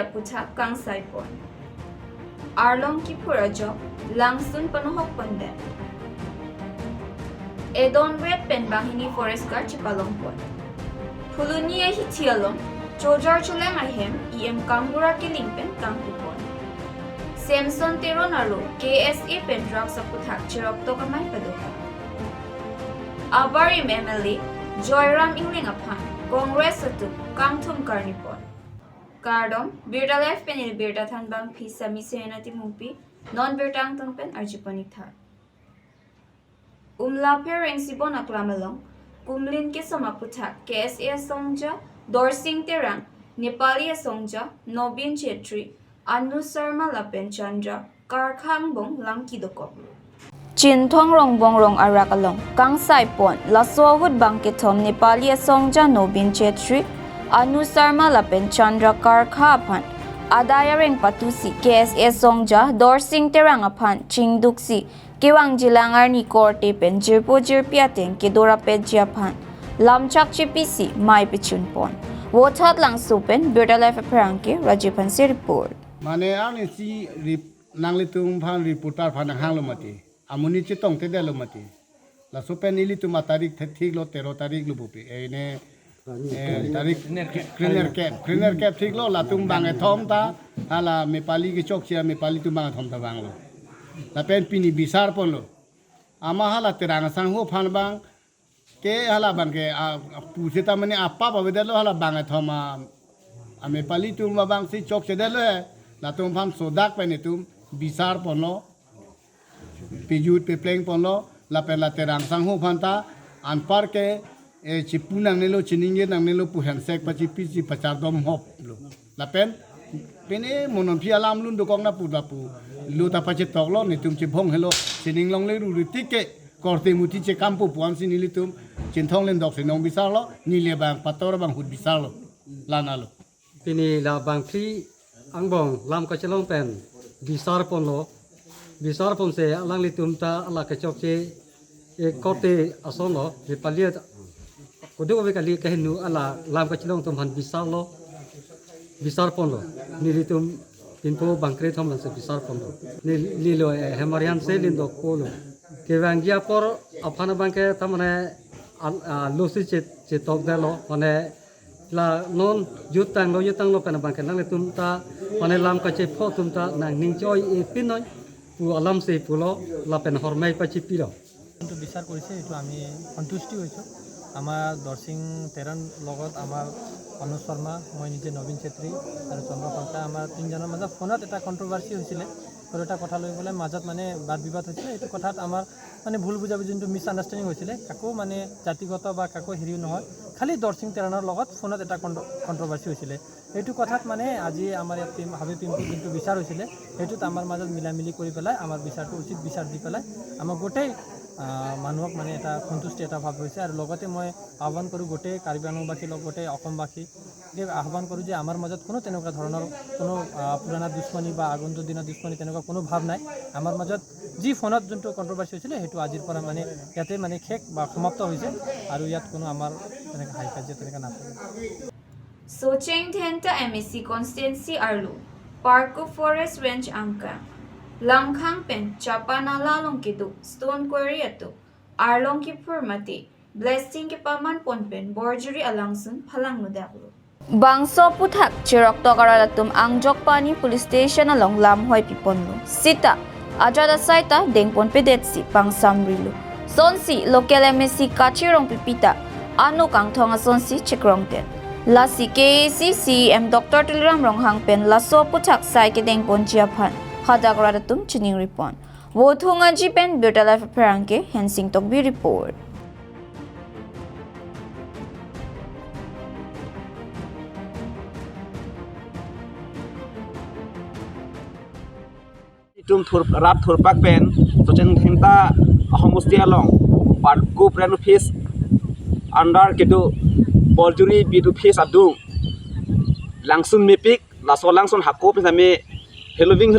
Sia Puta Kang Saipon. Arlong Kipurajo, Langsun Panuhok Panden. Edon Red Pen Bahini Forest Guard Chipalongpon. Pulunia Hitialong, Jojar Chuleng Ahem, EM Kangura Kilingpen Kangpupon. Samson Teronaro, KSA Pen Drug Saputak Chirok Tokamay Paduka. Abarim MLA, Joyram Inglingapan, Congress Satu, Kangtum Karnipon. Kardom, Birda Life Pen Il Birda Tanbang Pisa Misenati Mumpi, Non Birtang Tungpen Archiponitar. Umlaper Reng Sibon Aklamalong, Kumlin Kisamaputak, KSA Songja, Dorsing Terang, Nepali Songja, Nobin Chetri, Anu Sarma Lapen Chandra, Karkhang Bong Langkidoko. Chin Thong Rong Bong Rong Arakalong, Kang Saipon, Laswahud Bangkitom, Nepali Songja, Nobin Chetri, Anu Sarma Lapen Chandra Karkhapan, Adaya Reng Patusi, KSA Songja, Dorsing Terang Apan, Chingduksi, Kiwang Jilangar ni Korte Pen, Jirpo Jirpiaten, Kidora Pedjiapan, Lamchak Chipisi, Mai Pichunpon. Wotat lang supen, Birda Life Perangke, Rajipan si report. Mane ani si nanglitung pan reporter pan hang lo mati. Amuni chitong tede lo mati. La supen ili tu matarik thik lo 13 tarik lo bupi. Ene tarik cleaner cap thik lo la tung bang thom ta hala mepali ki chok sia mepali tu bang thom ta bang lo. La pen pini bisar pon lo. Ama hala terang sang ho pan bang ke hala bang ke pusita mane apa ba bedalo hala bang thoma ame pali tu ma bang si chok chede lo la tum pham sodak pe ne tum bisar pon lo pijut pe pleng pon lo la pe la terang sang ho phanta an par ke chipunang ne lo chininge nang ne lo pu handshake pa chi pi chi pachar dom hop lo la pen pene monon phi alam lun do kong na pu da pu lu ta pa che tok lo ne tum chi bhong hello chining long le ru ti ke korte muti che kampu puan si nili tum chin thong len dok se nong bisar lo ni le bang pator bang hut bisar lo lana lo Pini la bang pri angbong lam ka chelong pen bisar pon lo bisar pon se alang litum ta ala ka chok che e kote ason lo de paliet kodu ko ka li ka hinu ala lam ka chelong tum han bisar lo bisar pon lo ni litum pinpo bangkre thom lan se bisar pon lo ni lo hemarian se lin do ko lo ke wangya por apana bangke tamane losi che tok da lo mane la non jutang lo pen bangke nang litum ta mane lam ka che pho tum ta nang ning choi e pinoi pu alam se pulo la pen hormai pa chi pilo কিন্তু বিচাৰ কৰিছে এইটো আমি সন্তুষ্টি হৈছোঁ আমাৰ দৰ্শিং তেৰণ লগত আমাৰ অনুজ শৰ্মা মই নিজে নবীন চেত্ৰী আৰু চন্দ্ৰকান্তা আমাৰ তিনিজনৰ মাজত ফোনত এটা কণ্ট্ৰভাৰ্চি হৈছিলে আৰু এটা কথা লৈ পেলাই মাজত মানে বাদ বিবাদ হৈছিলে এইটো কথাত আমাৰ মানে ভুল বুজাবুজি যোনটো মিছ আণ্ডাৰষ্টেণ্ডিং হৈছিলে কাকো মানে জাতিগত বা কাকো হেৰিও নহয় খালি দৰ্শিং তেৰণৰ লগত ফোনত এটা কণ্ট্ৰভাৰ্চি হৈছিলে এইটো কথাত মানে আজি আমাৰ ইয়াত হাবি পিম্পুৰ যোনটো বিচাৰ হৈছিলে সেইটোত আমাৰ মাজত মিলামিলি কৰি পেলাই আমাৰ বিচাৰটো উচিত বিচাৰ দি পেলাই আমাৰ গোটেই মানুহক মানে এটা সন্তুষ্টি এটা ভাৱ হৈছে আৰু লগতে মই আহ্বান কৰোঁ গোটেই কাৰ্বি আংলংবাসী লগতে অসমবাসী আহ্বান কৰোঁ যে আমাৰ মাজত কোনো তেনেকুৱা ধৰণৰ কোনো পুৰণা দুশ্মনী বা আগন্তুক দিনৰ দুশ্মনী তেনেকুৱা কোনো ভাৱ নাই আমাৰ মাজত যি ফোনত যোনটো কণ্ট্ৰভাৰ্চি হৈছিলে সেইটো আজিৰ পৰা মানে ইয়াতে মানে শেষ বা সমাপ্ত হৈছে আৰু ইয়াত কোনো আমাৰ তেনেকৈ হাই কাজিয়া তেনেকৈ নাথাকে Socheng Thenta MSC Constancy Arlu, Parko Forest Range Angka, Langkhang Pen, Chapanala Longkitu, Stone Quarry Atu, Arlong ki Purmati, Blessing ki Paman Ponpen, Borjuri Alangsun, Palang Mudaklu. Bangso Puthak, Chirok Tokaralatum, Angjok Pani Police Station along Lamhoy Piponlu, Sita, Ajada Saita, Dengpon Pedetsi, Pang Samrilu, Sonsi, Local MSC Kachirong Pipita, Anu Kang Tonga Sonsi, Chikrong Ten. La CKC CM Dr. Tilram Ronghang Pen La So Puthak Sai Kedeng Pon Jiapan Hadak Radatum Chining Ripon Wothunga Jipen Birda Life Perangke Hensing Tokbi Report Itum rap thurpak pen Socheng Thenta Homusti along Parku Pren Office Under Kedu Borjuri bidu face adung langsung mepik laso langsung hakop same Halloween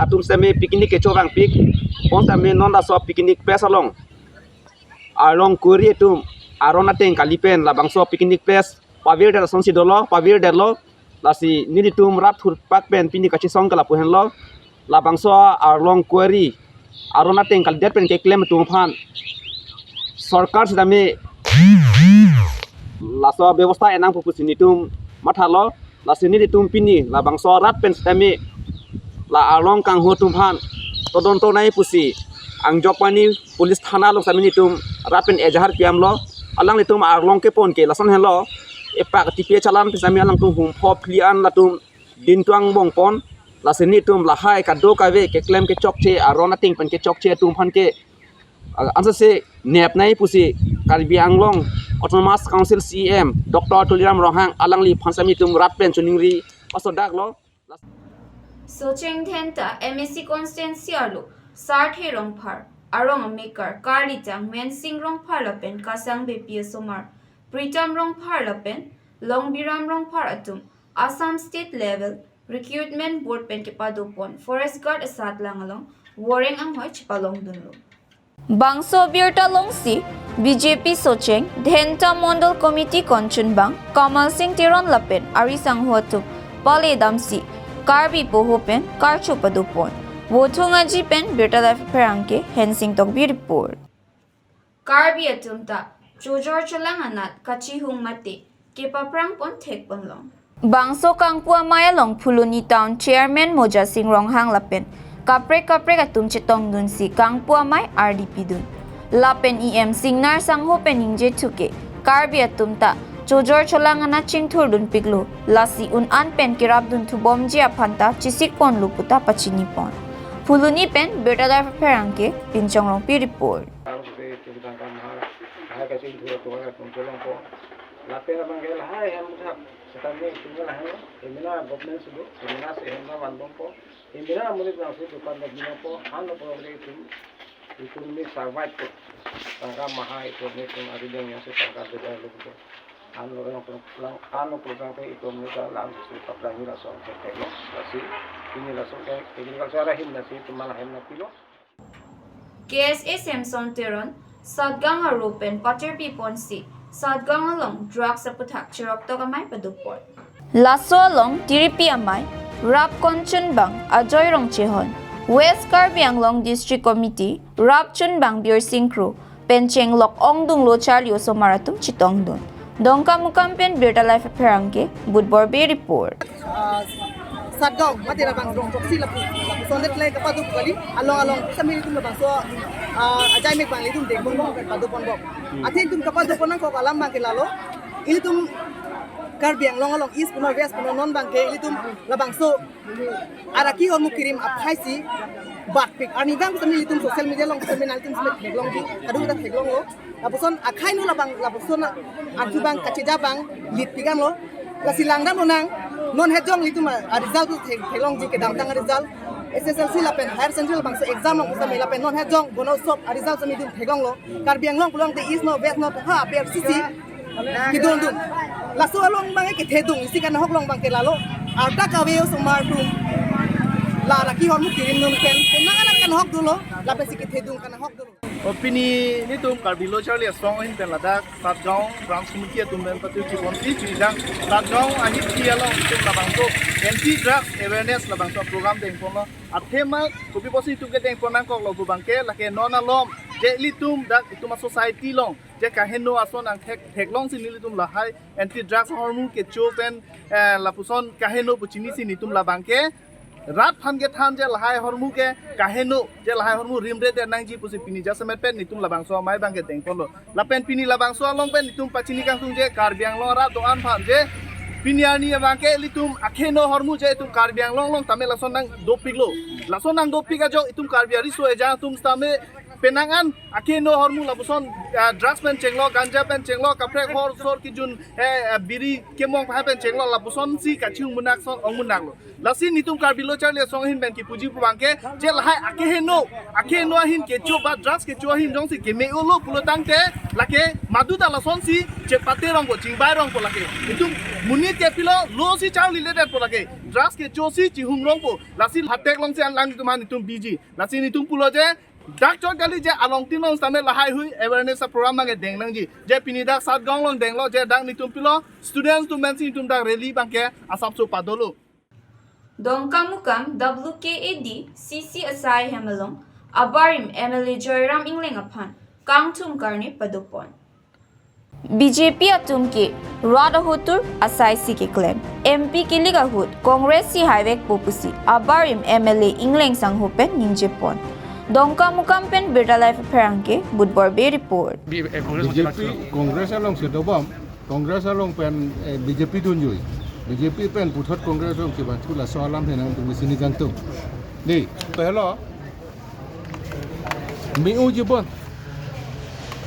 atum same picnic kecobang pik on same non laso picnic place along along kuri etum arona teng kalipen labang so picnic place pavir der sonsi dolo pavir der lo lasi ni ditum rap thur pak pen pini kachi song kala puhen lo la bangso arlong query arona teng kal det pen ke claim tum phan sarkar sidame laso ব্যবস্থা enang pupusi nitum mathalo lasi ni ditum pini la bangso rap pen sidame la arlong kang ho tum phan todon to nai pusi ang jokpani police thana lo sami nitum rap pen ejahar piam lo alang nitum arlong ke pon ke lason hello epak tipe calan pisami alang tum hum phop klian latum din tuang bong pon la seni tum la hai ka do ka ve ke klem ke chok che arona ting pan ke chok che tum phan ke ansa se nep nai pusi Karbi Anglong Autonomous Council CM Dr. Tuliram Rohang alang li phansami tum rap pen chuningri pasodak lo Socheng Thenta MSC constituency arlo Sarthe Rongphar Arong Maker Karlitang Mensing Rongphar lapen Kasang BP Somar Pritam Rongphar lapen Longbiram Rongphar atum Assam State Level Recruitment Board pen ke padupon Forest Guard asat langalong Wareng ang hoy chipalong dunlo Bangso Birta Longsi BJP Socheng Dhenta Mondal Committee Konchun Bang Kamal Singh Tiron lapen Arisang Hotu Pale Damsi Karbi Pohopen Karchu padupon Wothungaji pen Birta Life Perangke Hensing Tokbi report Karbi atumta Chujor Chulanganat Kachihung Mate Kepaprang pon Tek Ponlong Bangso Kangpua Mayalong Puluni Town Chairman Moja Singh Ronghang lapen Kapre atum chitong dun si Kangpua May RDP dun lapen EM Singnar Sangho peningje tuke Karbi atumta Chujor Chulanganat Chingthur dun piglo lasi un an pen kirab dun tu bomji apanta chisik pon luputa pachini pon Puluni pen Birta Life Perangke Pinchong Rongpi report Lape na bangkel hai ham thap setame tinggal hai emina government sudu emina se hemba bandom po emina amuli na su dukan na gina po hano po re itu mi survive po tangka maha itu mi tung adi deng yang se tangka de lu po hano ro po lang hano program pe itu mi ka lang su kaplang ni la so ke lo asi ini la so ke ini ka sara him na si tumala hem na pilo KSA Samson Teron Sadgang Arupen Paterpi Ponsi Sadgang along drugs sa putak chirok to kamay padupot. Laso along tiripi amay Rap Konchun Bang Ajoy Rong Chehon West Karbi Anglong District Committee Rap Chun Bang Bir Singkro Pencheng Lok Ong Dung Lo Charlio Somaratum Chitong Dun Dongka Mukampen Birta Life Perangke Budbor Bay Report Sadgaw mati na bang dong toksi lapu sonet lay kapadu kali along sa mili tum bang so ajay me bang litum dekon mo kapadu pon bo atin tum kapadu pon ko alam bang kilalo ini tum Karbi Anglong along east puno west puno non bang ke ini tum labang so araki or mukirim aphai si bat pik ani bang sa mili tum social media long terminal tum smet heglong di adu ta heglong lo lapuson akhai no labang lapuson arju bang kacija bang lit pigan lo lasilang dan nang non hejong itu mah result tu thelong ji ke dam tang result SSLC lapen higher central bang se exam long usah lapen non hejong bono sop result sami dum thegong lo Karbi Anglong pulang the east no west no ha per sisi kidon dun laso along bang ke thedung isi kan hok long bang ke lalo arta ka veo sumar dum la raki hon mu kirim nun ken nang kan hok dulo lapen si ke thedung kan hok dulo Opini ni tum Karbi lo Charlie strong in Ladak Sadgaw branch committee tum ben patu ki bonti chijang Sadgaw ani kialo tum labang to anti drug awareness labang to program deng pono athema kubi posi tu ke deng ponang kok lo bangke lake non alom je litum dak ituma society long je kaheno ason ang theklong sin litum lahai anti drugs hormone ke chopen lapuson kaheno puchini sin litum labangke Rat phan ke than je lahai hormu ke kaheno je lahai hormu rimre de nangji pusi pini jasemet pen nitum labang so mai bang ke teng polo lapen pini labang so long pen nitum pachini kang tung je Karbi Anglong ra doan phan je piniani bang ke litum akheno hormu je tum Karbi Anglong long tame lason nang dopiglo lason nang dopiga jo itum Karbi ari so eja tum tame penangan akheno hormu labuson drugs pen chenglo ganja pen chenglo kaprek hor sor kijun biri kemong pa pen chenglo labuson si kachung munak son ong munak lo lasi nitum Karbi lo Charlie song hin ben ki puji pangke je lahai akheno hin ke cho ba drugs ke cho hin jong si ke me lo pulo tangte lake madu da lason si che pate rong ko chingbai rong ko lake nitum munit ke pilo lo si Charlie le po lake drugs ke cho si chi hung rong po lasi hatek long se an lang nitum biji lasi nitum pulo je dak chot kali je along tin long same lahai hui awareness program ma ge deng nang ji je pini dak sat gong long deng lo je dak ni tum pilo students to men tum dak rally bangke asap so padolo Dongkamukam WKAD CC Asai Hemalong Abarim MLA Joyram Ingleng Aphan Kangtum Karni Padupon BJP atum ke Radahutur Asai Si ke claim MP ke Ligahut Congress si Highway Popusi Abarim MLA Ingleng Sanghupen Ningjepon Dongkamukam pen Birda Life Perangke Budbor Bay Report BJP Congress along sedobam Congress along pen BJP tunjui BJP pen puthot Congress along kiban tula soalam henang tu sini gantung ni pehlo mi ujibon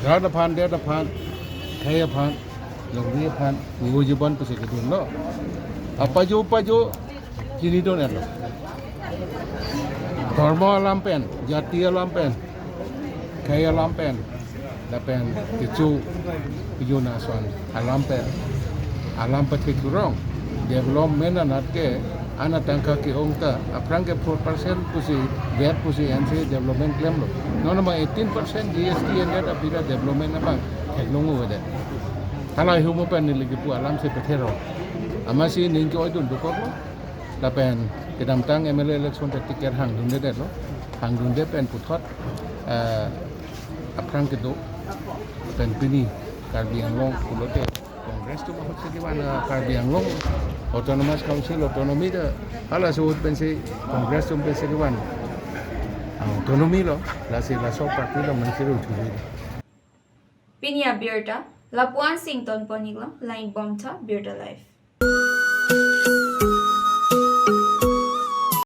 rada pan kaya pan longi pan mi ujibon pese kedun lo apa jo kini don erlo dharma alam pen jati alam pen kaya alam pen dapen kecu pijuna soan alam pen alam petik kurang development anat ke anak tangka ke ongta aprang ke 4% pusi VAT pusi NC development claim lo nono ma 18% GST and that apira development apa teknongu wede halai humo pen ni lagi pu alam se petero amasi ninjo idun dukor lo dapen kedam tang MLA election tiket hang dunde det lo hang dunde pen puthot aprang ke do pen pini karbi anglong kulote Kongres tu maksud sekian Karbi Anglong Autonomous Council otonomi dah ala sebut pensi Kongres tu pensi sekian otonomi lo lasi lasok parti lo mensiru tuju Pinya Birda Lapuan Sington Poniglo Line Bomta Birda Life